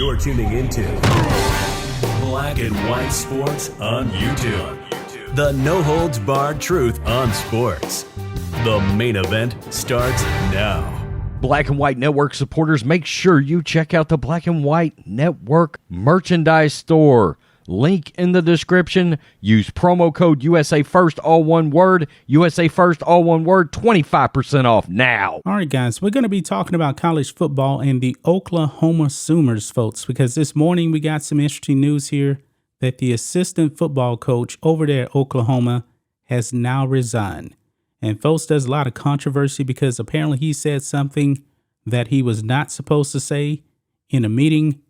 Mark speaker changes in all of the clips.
Speaker 1: You're tuning into Black and White Sports on YouTube. The no-holds-barred truth on sports. The main event starts now.
Speaker 2: Black and White Network supporters, make sure you check out the Black and White Network merchandise store. Link in the description. Use promo code USA First, all one word. USA First, all one word. 25% off now.
Speaker 3: All right, guys, we're going to be talking about college football and the Oklahoma Sooners, folks, because this morning we got some interesting news here that the assistant football coach over there at Oklahoma has now resigned. And folks, there's a lot of controversy because apparently he said something that he was not supposed to say in a meeting.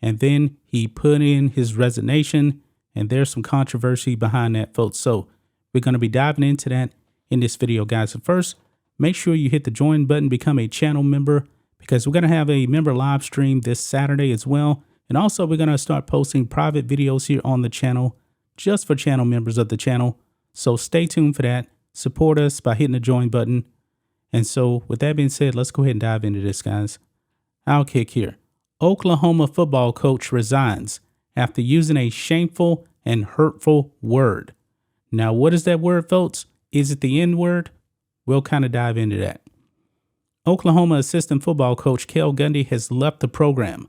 Speaker 3: And then he put in his resignation, and there's some controversy behind that, folks. So we're going to be diving into that in this video, guys. So first, make sure you hit the join button, become a channel member, because we're going to have a member live stream this Saturday as well. And also, we're going to start posting private videos here on the channel just for channel members of the channel. So stay tuned for that. Support us by hitting the join button. And so with that being said, let's go ahead and dive into this, guys. I'll kick here. Oklahoma football coach resigns after using a shameful and hurtful word. Now, what is that word, folks? Is it the N word? We'll kind of dive into that. Oklahoma assistant football coach Cale Gundy has left the program.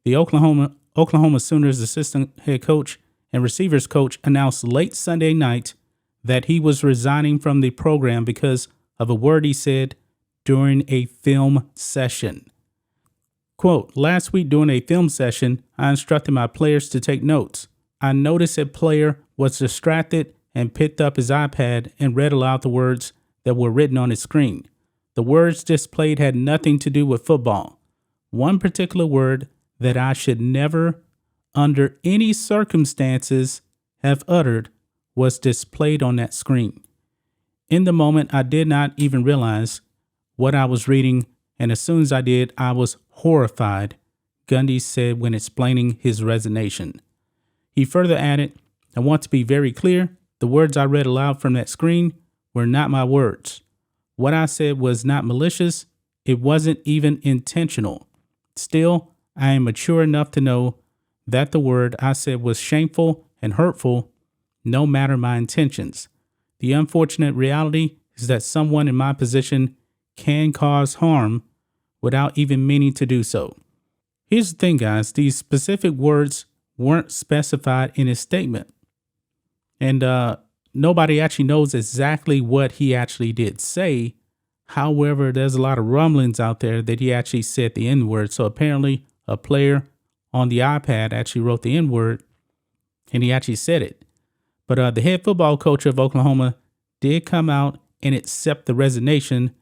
Speaker 3: The Oklahoma Sooners assistant head coach and receivers coach announced late Sunday night that he was resigning from the program because of a word he said during a film session. Quote, last week during a film session, I instructed my players to take notes. I noticed a player was distracted and picked up his iPad and read aloud the words that were written on his screen. The words displayed had nothing to do with football. One particular word that I should never, under any circumstances, have uttered was displayed on that screen. In the moment, I did not even realize what I was reading, and as soon as I did, I was horrified, Gundy said when explaining his resignation. He further added, I want to be very clear, the words I read aloud from that screen were not my words. What I said was not malicious, it wasn't even intentional. Still, I am mature enough to know that the word I said was shameful and hurtful, no matter my intentions. The unfortunate reality is that someone in my position can cause harm without even meaning to do so. Here's the thing, guys. These specific words weren't specified in his statement. And nobody actually knows exactly what he actually did say. However, there's a lot of rumblings out there that he actually said the N-word. So apparently a player on the iPad actually wrote the N-word and he actually said it. But the head football coach of Oklahoma did come out and accept the resignation.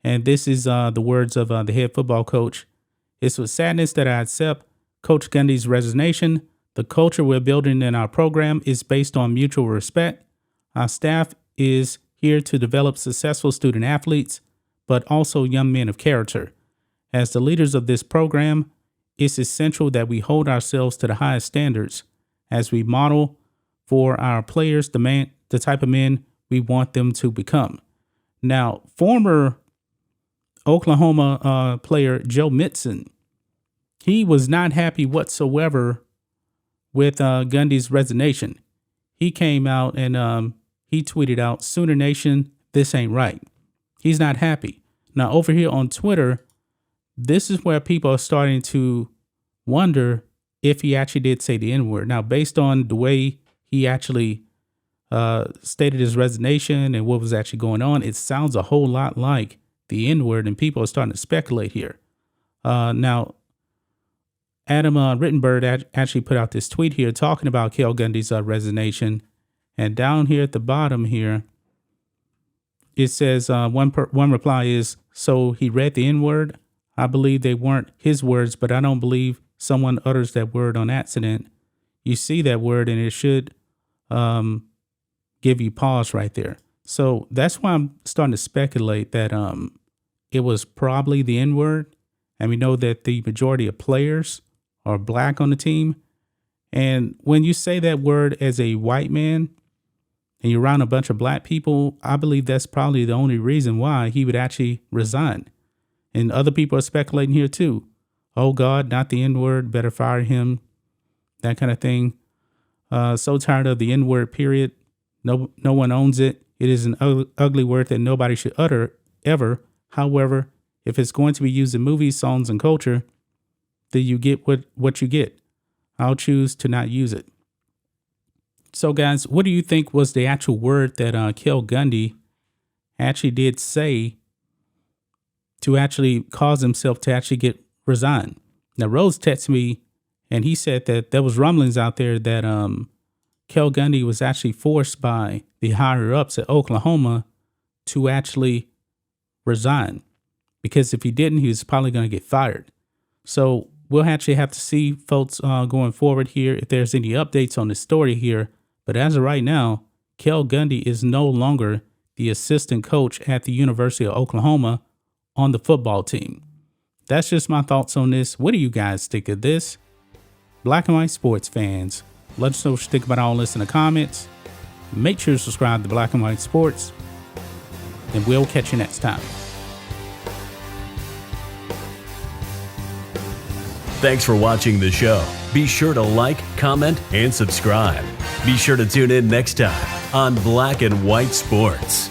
Speaker 3: And this is the words of the head football coach. It's with sadness that I accept Coach Gundy's resignation. The culture we're building in our program is based on mutual respect. Our staff is here to develop successful student athletes, but also young men of character. As the leaders of this program, it's essential that we hold ourselves to the highest standards as we model for our players the type of men we want them to become. Now, former Oklahoma player Joe Mixon, he was not happy whatsoever with Gundy's resignation. He came out and he tweeted out, Sooner Nation, this ain't right. He's not happy. Now, over here on Twitter, this is where people are starting to wonder if he actually did say the N-word. Now, based on the way he actually stated his resignation and what was actually going on, it sounds a whole lot like the N-word, and people are starting to speculate here. Now, Adam Rittenberg actually put out this tweet here talking about Cale Gundy's resignation. And down here at the bottom here, it says one reply is, so he read the N-word. I believe they weren't his words, but I don't believe someone utters that word on accident. You see that word and it should give you pause right there. So that's why I'm starting to speculate that it was probably the N-word. And we know that the majority of players are black on the team. And when you say that word as a white man and you're around a bunch of black people, I believe that's probably the only reason why he would actually resign. And other people are speculating here too. oh God, not the N-word, better fire him, that kind of thing. So tired of the N-word, period. No one owns it. It is an ugly word that nobody should utter ever. However, if it's going to be used in movies, songs, and culture, then you get what you get. I'll choose to not use it. So guys, what do you think was the actual word that Cale Gundy actually did say to actually cause himself to actually get resigned? Now, Rose texted me and he said that there was rumblings out there that Cale Gundy was actually forced by the higher ups at Oklahoma to actually resign, because if he didn't, he was probably going to get fired. So we'll actually have to see, folks, going forward here, if there's any updates on the story here. But as of right now, Cale Gundy is no longer the assistant coach at the University of Oklahoma on the football team. That's just my thoughts on this. What do you guys think of this? Black and white sports fans, let us know what you think about all this in the comments. Make sure to subscribe to Black and White Sports, and we'll catch you next time.
Speaker 1: Thanks for watching the show. Be sure to like, comment, and subscribe. Be sure to tune in next time on Black and White Sports.